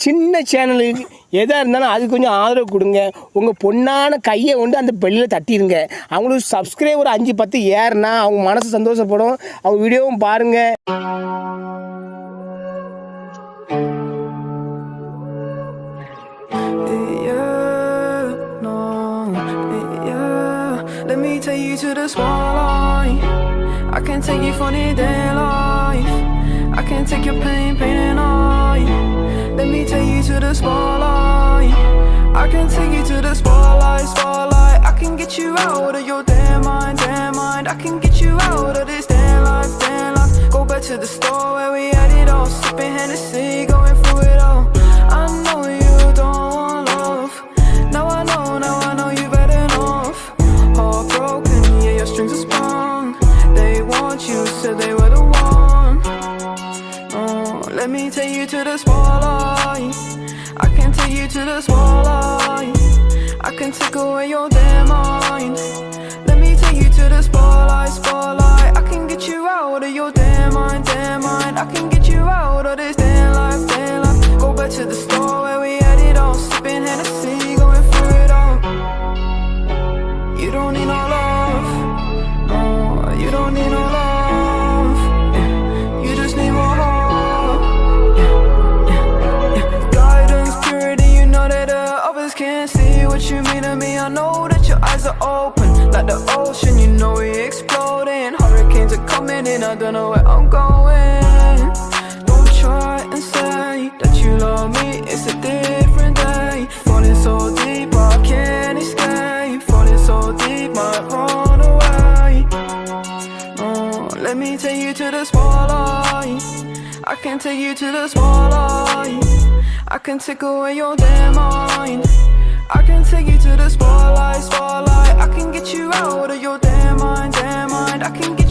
சின்ன சேனலுக்கு எதாக இருந்தாலும் அது கொஞ்சம் ஆதரவு கொடுங்க. உங்கள் பொண்ணான கையை கொண்டு அந்த பெல்லில் தட்டிடுங்க. அவங்களுக்கு சப்ஸ்கிரைபர் 5-10 ஏறுனா அவங்க மனசு சந்தோஷப்படும். அவங்க வீடியோவும் பாருங்கள். Let me take you to the spotlight. I can take you for the day life. I can take your pain and I. Let me take you to the spotlight. I can take you to the spotlight. I can get you out of your damn mind. I can get you out of this damn life. Go back to the store where we had it all, sipping Hennessy, going through it all. I know you don't want love. Now I know you've had enough. Heartbroken, yeah, your strings are sprung. They want you, said they were the one. Oh, let me take you to the spotlight. I can take you to the spotlight. I can take away your damn mind. Let me take you to the spotlight. I can get you out of your damn mind. I can get you out of this damn life. Go back to the store where we had it all, sipping Hennessy, going through it all. You don't need no love. No, you don't need no love. You just need more hope. Guidance, purity, you know that others can't see what you mean to me. I know that your eyes are open like the ocean, you know we're exploding. Hurricanes are coming in, I don't know where I'm going. Don't try and say that you love me, it's a different day. Falling so deep, I can't escape. Falling so deep, might run away. Oh, let me take you to the spotlight. I can take you to the spotlight. I can take away your damn mind. I can take you to the spotlight. I can get you out of your damn mind. I can get